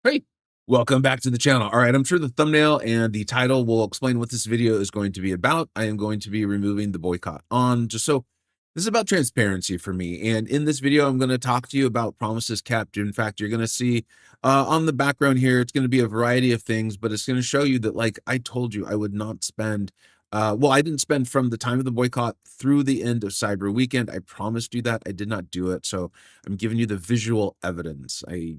Hey, welcome back to the channel. All right, I'm sure the thumbnail and the title will explain what this video is going to be about. I am going to be removing the boycott on just so this is about transparency for me. And in this video, I'm going to talk to you about promises kept. In fact, you're going to see on the background here, it's going to be a variety of things, but it's going to show you that, like I told you, I would not spend. Well, I didn't spend from the time of the boycott through the end of Cyber Weekend. I promised you that. I did not do it. So I'm giving you the visual evidence. I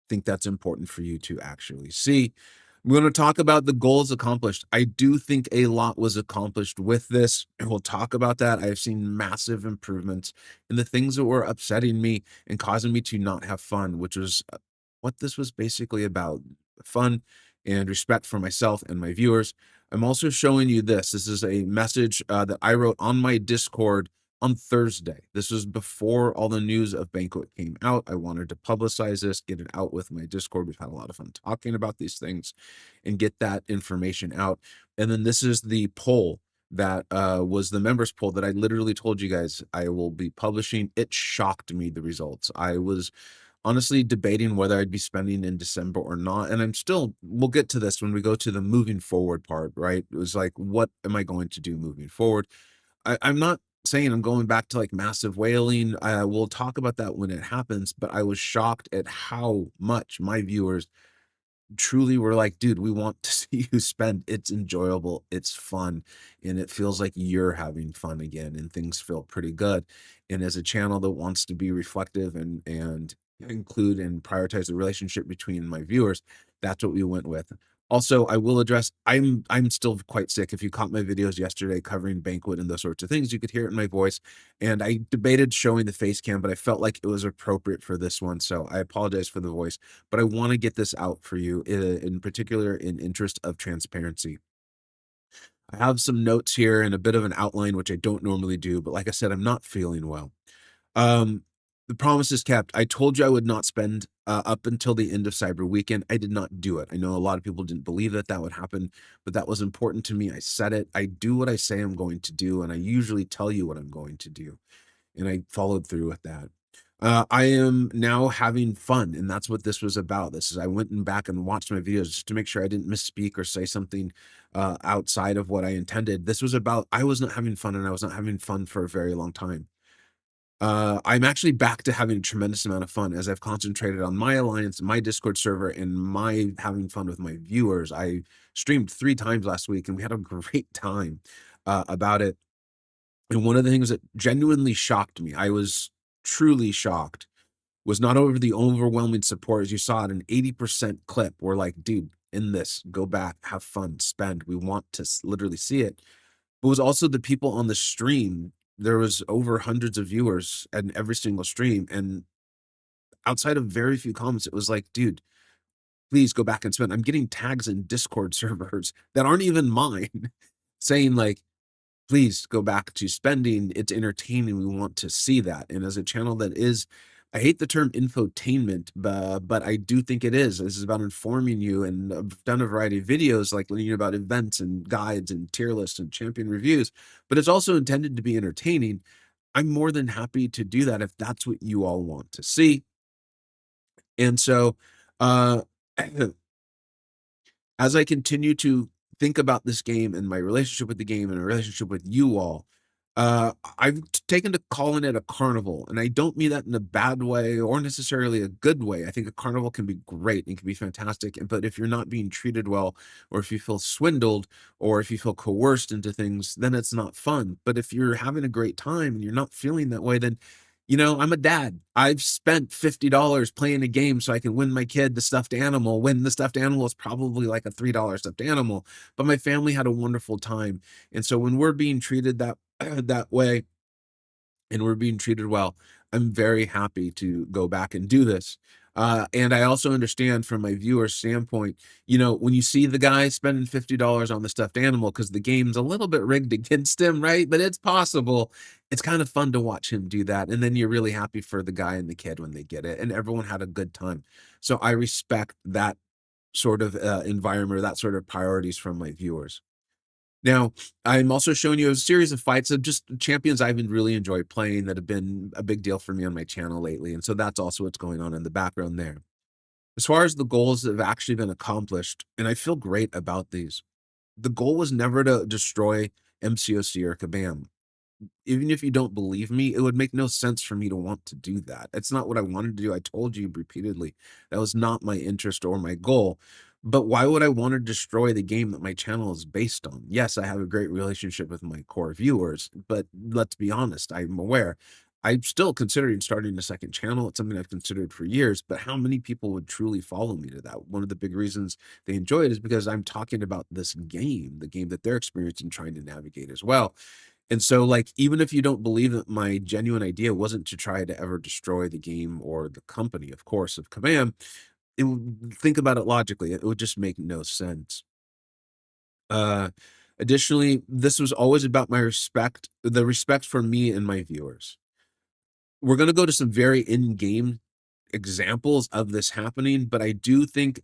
think that's important for you to actually see. I'm going to talk about the goals accomplished. I do think a lot was accomplished with this, and we'll talk about that. I've seen massive improvements in the things that were upsetting me and causing me to not have fun, which was what this was basically about: fun and respect for myself and my viewers. I'm also showing you this. This is a message that I wrote on my Discord on Thursday. This was before all the news of Banquet came out. I wanted to publicize this, get it out with my Discord. We've had a lot of fun talking about these things and get that information out. And then this is the poll that was the members poll that I literally told you guys I will be publishing. It shocked me, the results. I was honestly debating whether I'd be spending in December or not. And I'm still, we'll get to this when we go to the moving forward part, right? It was like, what am I going to do moving forward? I'm not saying I'm going back to like massive whaling. We'll talk about that when it happens, but I was shocked at how much my viewers truly were like, dude, we want to see you spend. It's enjoyable, it's fun, and it feels like you're having fun again, and things feel pretty good. And as a channel that wants to be reflective and include and prioritize the relationship between my viewers, that's what we went with. Also, I will address, I'm still quite sick. If you caught my videos yesterday covering Banquet and those sorts of things, you could hear it in my voice. And I debated showing the face cam, but I felt like it was appropriate for this one. So I apologize for the voice, but I want to get this out for you, in particular in interest of transparency. I have some notes here and a bit of an outline, which I don't normally do, but like I said, I'm not feeling well. Um, the promise is kept. I told you I would not spend up until the end of Cyber Weekend. I did not do it. I know a lot of people didn't believe that that would happen, but that was important to me. I said it. I do what I say I'm going to do, and I usually tell you what I'm going to do, and I followed through with that. I am now having fun, and that's what this was about. This is, I went and back and watched my videos just to make sure I didn't misspeak or say something outside of what I intended. This was about, I was not having fun, and I was not having fun for a very long time. I'm actually back to having a tremendous amount of fun as I've concentrated on my alliance, my Discord server, and my having fun with my viewers. I streamed 3 times last week, and we had a great time about it. And one of the things that genuinely shocked me, I was truly shocked, was not over the overwhelming support. As you saw, at an 80% clip, we're like, dude, in this, go back, have fun, spend. We want to literally see it. But it was also the people on the stream. There was over hundreds of viewers in every single stream. And outside of very few comments, it was like, dude, please go back and spend. I'm getting tags in Discord servers that aren't even mine saying like, please go back to spending. It's entertaining. We want to see that. And as a channel that is, I hate the term infotainment, but I do think it is. This is about informing you, and I've done a variety of videos like learning about events and guides and tier lists and champion reviews, but it's also intended to be entertaining. I'm more than happy to do that if that's what you all want to see. And so, uh, as I continue to think about this game and my relationship with the game and a relationship with you all, I've taken to calling it a carnival, and I don't mean that in a bad way or necessarily a good way. I think a carnival can be great and can be fantastic, but if you're not being treated well, or if you feel swindled, or if you feel coerced into things, then it's not fun. But if you're having a great time and you're not feeling that way, then I'm a dad. I've spent $50 playing a game so I can win my kid the stuffed animal, when the stuffed animal is probably like a $3 stuffed animal. But my family had a wonderful time. And so when we're being treated that that way, and we're being treated well, I'm very happy to go back and do this. And I also understand from my viewer standpoint, when you see the guy spending $50 on the stuffed animal because the game's a little bit rigged against him, right? But it's possible. It's kind of fun to watch him do that. And then you're really happy for the guy and the kid when they get it. And everyone had a good time. So I respect that sort of environment, or that sort of priorities from my viewers. Now, I'm also showing you a series of fights of just champions I've been really enjoyed playing that have been a big deal for me on my channel lately, and so that's also what's going on in the background there. As far as the goals that have actually been accomplished, and I feel great about these, the goal was never to destroy MCoC or Kabam. Even if you don't believe me, it would make no sense for me to want to do that. It's not what I wanted to do. I told you repeatedly that was not my interest or my goal. But why would I want to destroy the game that my channel is based on? Yes, I have a great relationship with my core viewers, but let's be honest, I'm aware. I'm still considering starting a second channel. It's something I've considered for years, but how many people would truly follow me to that? One of the big reasons they enjoy it is because I'm talking about this game, the game that they're experiencing, trying to navigate as well. And so, like, even if you don't believe that my genuine idea wasn't to try to ever destroy the game or the company, of course, of Kabam, think about it logically. It would just make no sense. Uh, Additionally, this was always about the respect for me and my viewers. We're going to go to some very in-game examples of this happening, but I do think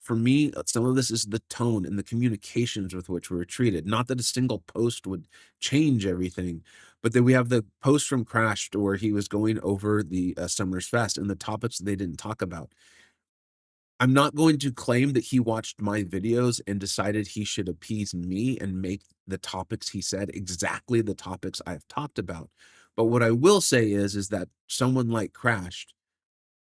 for me, some of this is the tone and the communications with which we were treated. Not that a single post would change everything, but that we have the post from Crashed where he was going over the Summer's Fest and the topics they didn't talk about. I'm not going to claim that he watched my videos and decided he should appease me and make the topics he said exactly the topics I've talked about. But what I will say is that someone like Crashed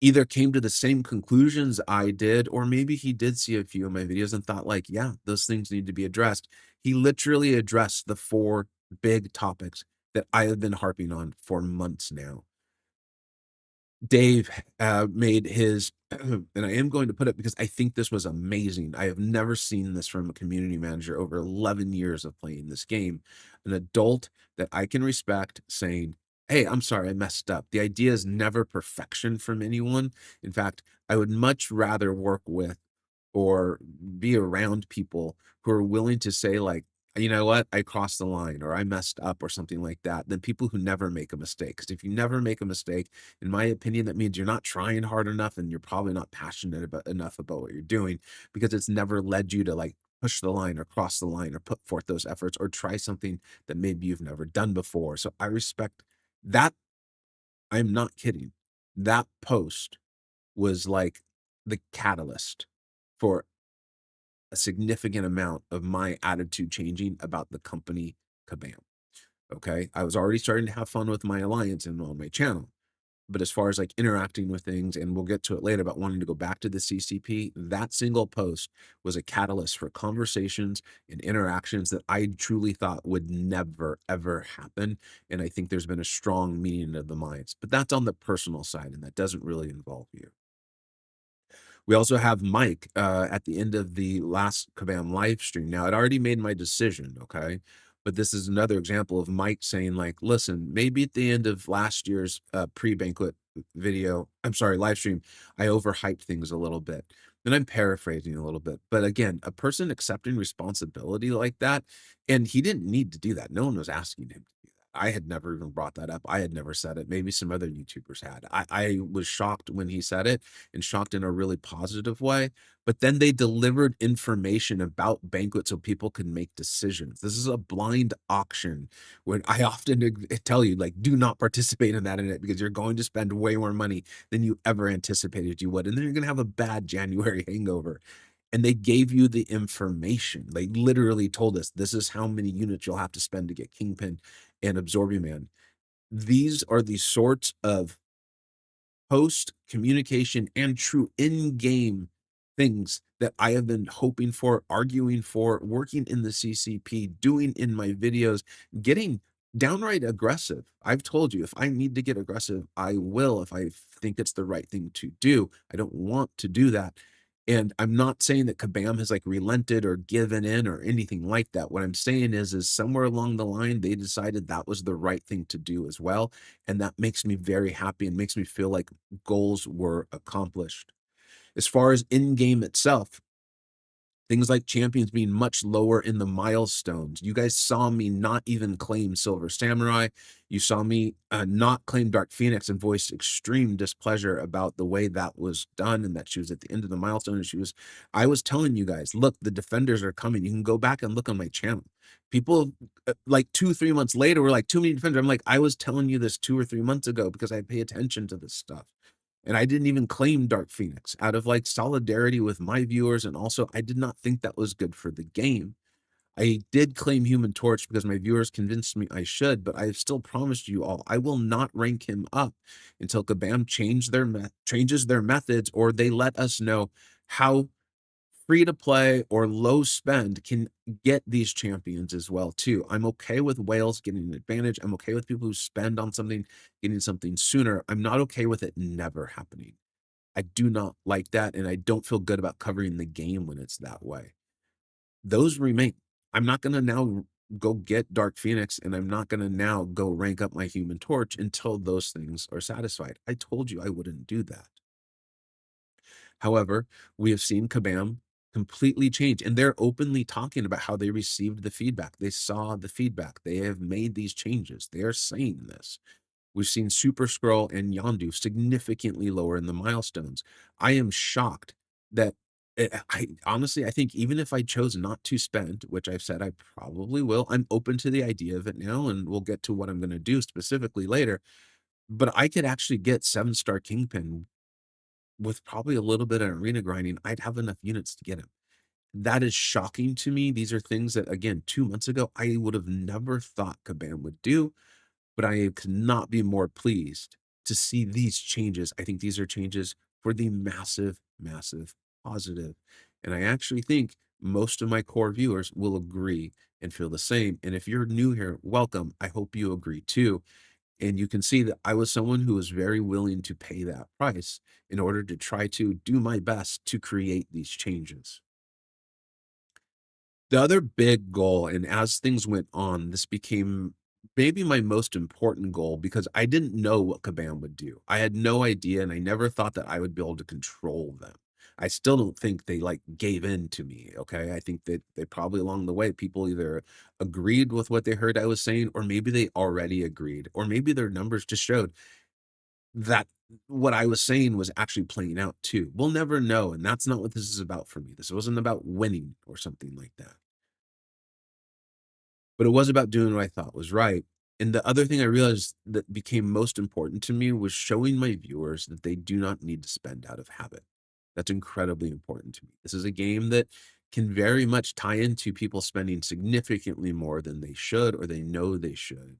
either came to the same conclusions I did, or maybe he did see a few of my videos and thought like, yeah, those things need to be addressed. He literally addressed the 4 big topics that I have been harping on for months now. Dave made his, and I am going to put it because I think this was amazing. I have never seen this from a community manager over 11 years of playing this game. An adult that I can respect saying, hey, I'm sorry, I messed up. The idea is never perfection from anyone. In fact, I would much rather work with or be around people who are willing to say like, you know what, I crossed the line or I messed up or something like that, than people who never make a mistake. Because if you never make a mistake, in my opinion, that means you're not trying hard enough and you're probably not passionate enough about what you're doing, because it's never led you to like push the line or cross the line or put forth those efforts or try something that maybe you've never done before. So I respect that. I'm not kidding. That post was like the catalyst for a significant amount of my attitude changing about the company Kabam. Okay. I was already starting to have fun with my alliance and on my channel. But as far as like interacting with things, and we'll get to it later about wanting to go back to the CCP, that single post was a catalyst for conversations and interactions that I truly thought would never, ever happen. And I think there's been a strong meaning of the minds, but that's on the personal side, and that doesn't really involve you. We also have Mike at the end of the last Kabam live stream. Now, I'd already made my decision, okay? But this is another example of Mike saying, like, listen, maybe at the end of last year's pre-banquet video, I'm sorry, live stream, I overhyped things a little bit. And I'm paraphrasing a little bit. But again, a person accepting responsibility like that, and he didn't need to do that. No one was asking him to do that. I had never even brought that up. I had never said it. Maybe some other YouTubers had. I was shocked when he said it, and shocked in a really positive way. But then they delivered information about banquet so people could make decisions. This is a blind auction when I often tell you, like, do not participate in that in it, because you're going to spend way more money than you ever anticipated you would. And then you're going to have a bad January hangover. And they gave you the information. They literally told us this is how many units you'll have to spend to get Kingpin and Absorbing Man. These are the sorts of post communication and true in-game things that I have been hoping for, arguing for, working in the CCP, doing in my videos, getting downright aggressive. I've told you, if I need to get aggressive, I will, if I think it's the right thing to do. I don't want to do that. And I'm not saying that Kabam has like relented or given in or anything like that. What I'm saying is somewhere along the line, they decided that was the right thing to do as well. And that makes me very happy and makes me feel like goals were accomplished. As far as in game itself, things like champions being much lower in the milestones. You guys saw me not even claim Silver Samurai. You saw me not claim Dark Phoenix and voice extreme displeasure about the way that was done, and that she was at the end of the milestone. And I was telling you guys, look, the defenders are coming. You can go back and look on my channel. People like 2-3 months later were like, too many defenders. I'm like, I was telling you this 2 or 3 months ago because I pay attention to this stuff. And I didn't even claim Dark Phoenix out of like solidarity with my viewers. And also, I did not think that was good for the game. I did claim Human Torch because my viewers convinced me I should, but I have still promised you all I will not rank him up until Kabam changes their methods, or they let us know how free to play or low spend can get these champions as well too. I'm okay with whales getting an advantage. I'm okay with people who spend on something getting something sooner. I'm not okay with it never happening. I do not like that, and I don't feel good about covering the game when it's that way. Those remain. I'm not gonna now go get Dark Phoenix, and I'm not gonna now go rank up my Human Torch until those things are satisfied. I told you I wouldn't do that. However, we have seen Kabam completely change, and they're openly talking about how they received the feedback. They saw the feedback. They have made these changes. They are saying this. We've seen Super Scroll and Yondu significantly lower in the milestones. I am shocked that I honestly, I think even if I chose not to spend, which I've said I probably will, I'm open to the idea of it now, and we'll get to what I'm going to do specifically later. But I could actually get 7-star Kingpin with probably a little bit of arena grinding. I'd have enough units to get him. That is shocking to me. These are things that, again, 2 months ago, I would have never thought Kabam would do, but I could not be more pleased to see these changes. I think these are changes for the massive, massive positive. And I actually think most of my core viewers will agree and feel the same. And if you're new here, welcome. I hope you agree too. And you can see that I was someone who was very willing to pay that price in order to try to do my best to create these changes. The other big goal, and as things went on, this became maybe my most important goal because I didn't know what Kabam would do. I had no idea, and I never thought that I would be able to control them. I still don't think they like gave in to me. Okay. I think that they probably along the way, people either agreed with what they heard I was saying, or maybe they already agreed, or maybe their numbers just showed that what I was saying was actually playing out too. We'll never know. And that's not what this is about for me. This wasn't about winning or something like that, but it was about doing what I thought was right. And the other thing I realized that became most important to me was showing my viewers that they do not need to spend out of habit. That's incredibly important to me. This is a game that can very much tie into people spending significantly more than they should or they know they should.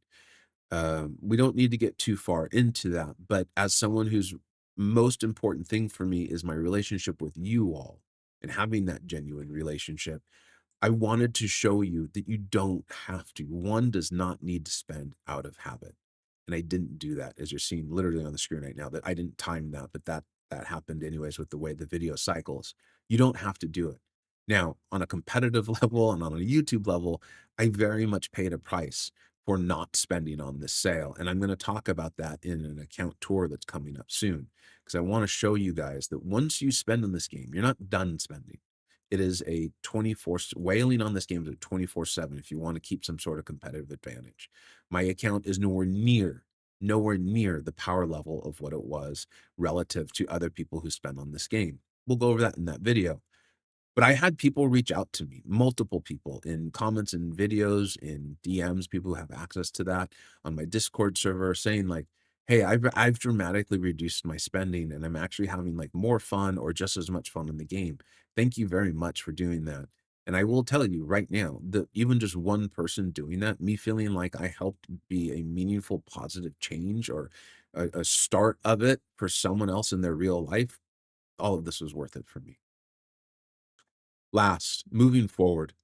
We don't need to get too far into that, but as someone whose most important thing for me is my relationship with you all and having that genuine relationship, I wanted to show you that you don't have to. One does not need to spend out of habit. And I didn't do that, as you're seeing literally on the screen right now, that I didn't time that, but that happened anyways with the way the video cycles. You don't have to do it. Now, on a competitive level and on a YouTube level, I very much paid a price for not spending on this sale. And I'm going to talk about that in an account tour that's coming up soon because I want to show you guys that once you spend on this game, you're not done spending. It is a 24 whaling on this game is a 24/7 if you want to keep some sort of competitive advantage. My account is nowhere near the power level of what it was relative to other people who spend on this game. We'll go over that in that video. But I had people reach out to me, multiple people in comments and videos, in DMs, people who have access to that on my Discord server saying like, "Hey, I've dramatically reduced my spending and I'm actually having like more fun or just as much fun in the game. Thank you very much for doing that." And I will tell you right now that even just one person doing that, me feeling like I helped be a meaningful, positive change or a start of it for someone else in their real life, all of this was worth it for me. Last, moving forward,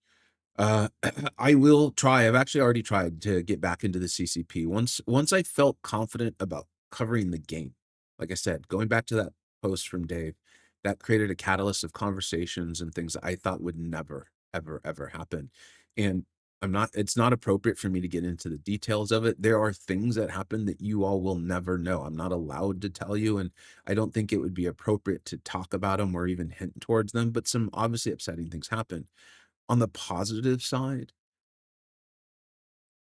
uh, I will try. I've actually already tried to get back into the CCP. Once I felt confident about covering the game, like I said, going back to that post from Dave, that created a catalyst of conversations and things that I thought would never, ever, ever happen. And it's not appropriate for me to get into the details of it. There are things that happen that you all will never know. I'm not allowed to tell you, and I don't think it would be appropriate to talk about them or even hint towards them, but some obviously upsetting things happen. On the positive side,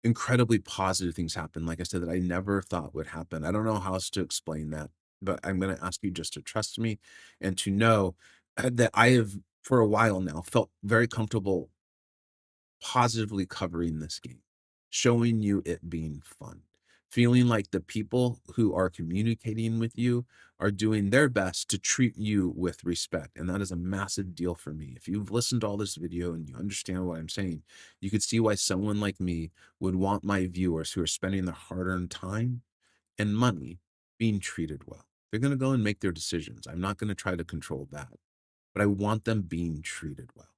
incredibly positive things happen, like I said, that I never thought would happen. I don't know how else to explain that, but I'm gonna ask you just to trust me and to know, that I have, for a while now, felt very comfortable positively covering this game, showing you it being fun, feeling like the people who are communicating with you are doing their best to treat you with respect. And that is a massive deal for me. If you've listened to all this video and you understand what I'm saying, you could see why someone like me would want my viewers who are spending their hard-earned time and money being treated well. They're going to go and make their decisions. I'm not going to try to control that, but I want them being treated well.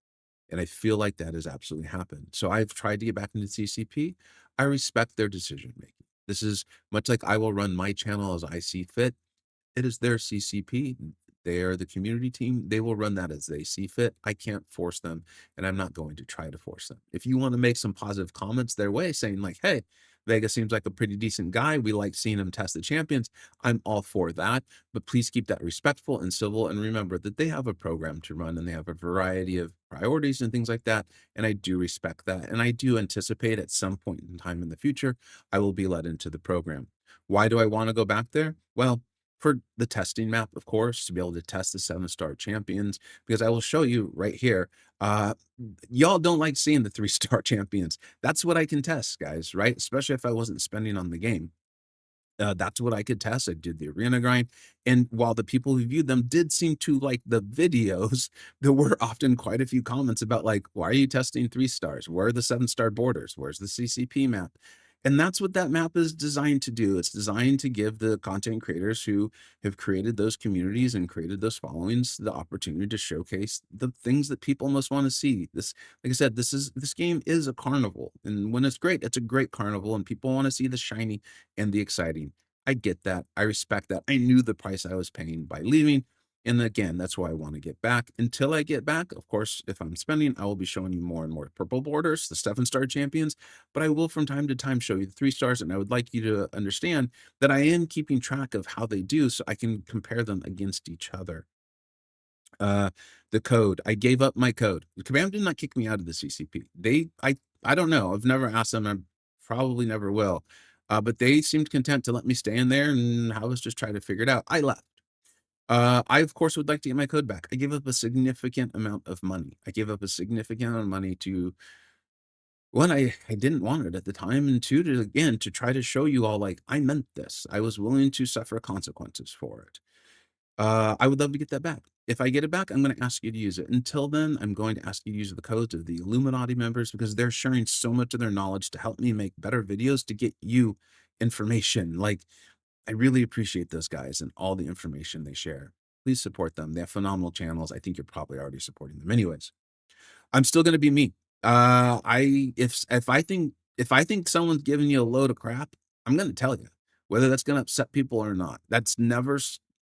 And I feel like that has absolutely happened. So I've tried to get back into CCP. I respect their decision making. This is much like I will run my channel as I see fit. It is their CCP. They are the community team. They will run that as they see fit. I can't force them, and I'm not going to try to force them. If you want to make some positive comments their way saying like, hey, Vega seems like a pretty decent guy. We like seeing him test the champions. I'm all for that, but please keep that respectful and civil. And remember that they have a program to run and they have a variety of priorities and things like that. And I do respect that. And I do anticipate at some point in time in the future, I will be let into the program. Why do I want to go back there? Well, for the testing map, of course, to be able to test the 7-star champions, because I will show you right here. Uh, y'all don't like seeing the 3-star champions. That's what I can test, guys, right? Especially if I wasn't spending on the game. That's what I could test. I did the arena grind. And while the people who viewed them did seem to like the videos, there were often quite a few comments about like, why are you testing 3 stars? Where are the 7-star borders? Where's the CCP map? And that's what that map is designed to do. It's designed to give the content creators who have created those communities and created those followings the opportunity to showcase the things that people most want to see. This, like I said, this game is a carnival. And when it's great, it's a great carnival and people want to see the shiny and the exciting. I get that. I respect that. I knew the price I was paying by leaving. And again, that's why I want to get back. Until I get back, of course, if I'm spending, I will be showing you more and more purple borders, the 7-star champions, but I will from time to time show you the 3 stars. And I would like you to understand that I am keeping track of how they do so I can compare them against each other. Uh, the code, I gave up my code. The command did not kick me out of the CCP. I don't know. I've never asked them. I probably never will. But they seemed content to let me stay in there, and I was just trying to figure it out. I left. I, of course, would like to get my code back. I gave up a significant amount of money. I gave up a significant amount of money to one, I didn't want it at the time, and two, to again, to try to show you all like I meant this. I was willing to suffer consequences for it. I would love to get that back. If I get it back, I'm going to ask you to use it. Until then, I'm going to ask you to use the codes of the Illuminati members because they're sharing so much of their knowledge to help me make better videos to get you information. Like, I really appreciate those guys and all the information they share. Please support them. They have phenomenal channels. I think you're probably already supporting them anyways. I'm still gonna be me. I if I think someone's giving you a load of crap, I'm gonna tell you, whether that's gonna upset people or not. That's never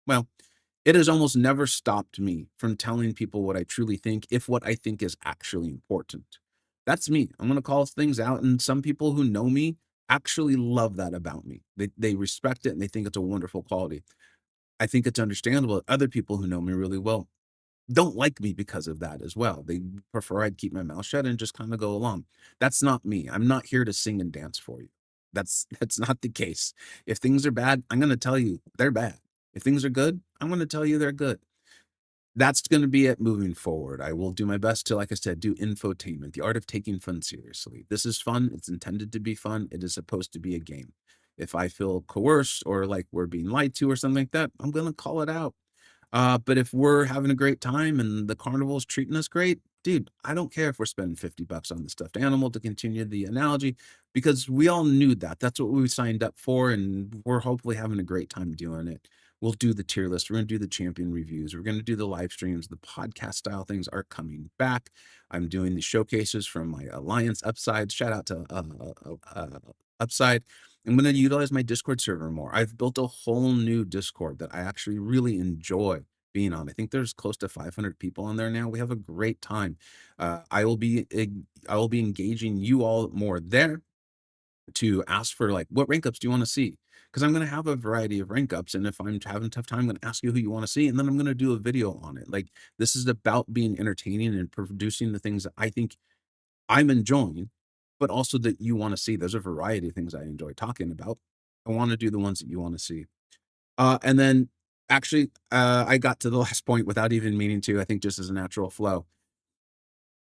well, it has almost never stopped me from telling people what I truly think, if what I think is actually important. That's me. I'm gonna call things out, and some people who know me actually love that about me. They respect it and they think it's a wonderful quality. I think it's understandable that other people who know me really well don't like me because of that as well. They prefer I'd keep my mouth shut and just kind of go along. That's not me. I'm not here to sing and dance for you. That's not the case. If things are bad, I'm going to tell you they're bad. If things are good, I'm going to tell you they're good. That's going to be it moving forward. I will do my best to, like I said, do infotainment, the art of taking fun seriously. This is fun. It's intended to be fun. It is supposed to be a game. If I feel coerced or like we're being lied to or something like that, I'm going to call it out. But if we're having a great time and the carnival's treating us great, dude, I don't care if we're spending $50 on the stuffed animal, to continue the analogy, because we all knew that. That's what we signed up for, and we're hopefully having a great time doing it. We'll do the tier list. We're going to do the champion reviews. We're going to do the live streams. The podcast style things are coming back. I'm doing the showcases from my Alliance Upside. Shout out to Upside. I'm going to utilize my Discord server more. I've built a whole new Discord that I actually really enjoy being on. I think there's close to 500 people on there now. We have a great time. I will be engaging you all more there to ask for like, what rank ups do you want to see? Because I'm going to have a variety of rank ups. And if I'm having a tough time, I'm going to ask you who you want to see. And then I'm going to do a video on it. Like, this is about being entertaining and producing the things that I think I'm enjoying, but also that you want to see. There's a variety of things I enjoy talking about. I want to do the ones that you want to see. And then actually, I got to the last point without even meaning to, I think just as a natural flow.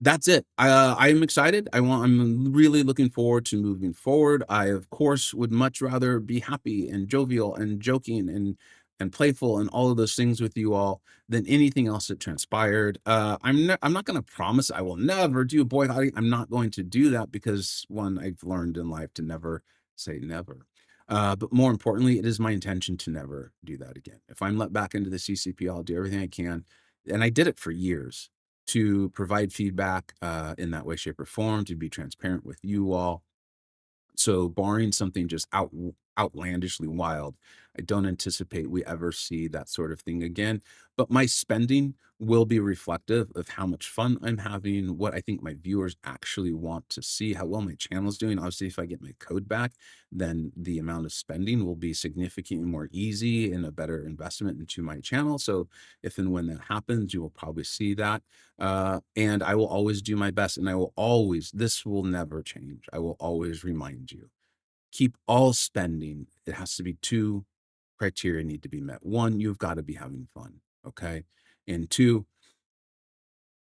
That's it. I'm excited. I'm really looking forward to moving forward. I, of course, would much rather be happy and jovial and joking and and playful and all of those things with you all than anything else that transpired. I'm not going to promise I will never do boycotting. I'm not going to do that because one, I've learned in life to never say never. But more importantly, it is my intention to never do that again. If I'm let back into the CCP, I'll do everything I can. And I did it for years to provide feedback in that way, shape, or form, to be transparent with you all. So barring something just outlandishly wild, I don't anticipate we ever see that sort of thing again. But my spending will be reflective of how much fun I'm having, what I think my viewers actually want to see, how well my channel is doing. Obviously, if I get my code back, then the amount of spending will be significantly more easy and a better investment into my channel. So if and when that happens, you will probably see that. And I will always do my best, and I will always, this will never change. I will always remind you, keep all spending. It has to be two criteria need to be met. One, you've got to be having fun. Okay. And two,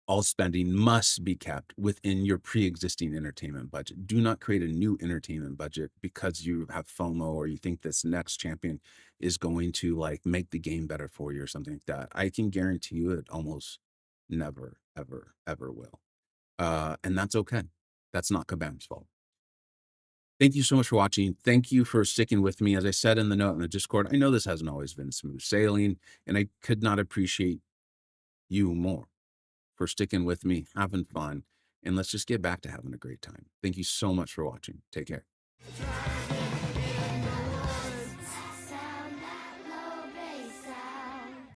all spending must be kept within your pre-existing entertainment budget. Do not create a new entertainment budget because you have FOMO or you think this next champion is going to like make the game better for you or something like that. I can guarantee you it almost never, ever, ever will. And that's okay. That's not Kabam's fault. Thank you so much for watching. Thank you for sticking with me. As I said in the note in the Discord, I know this hasn't always been smooth sailing, and I could not appreciate you more for sticking with me, having fun, and let's just get back to having a great time. Thank you so much for watching. Take care.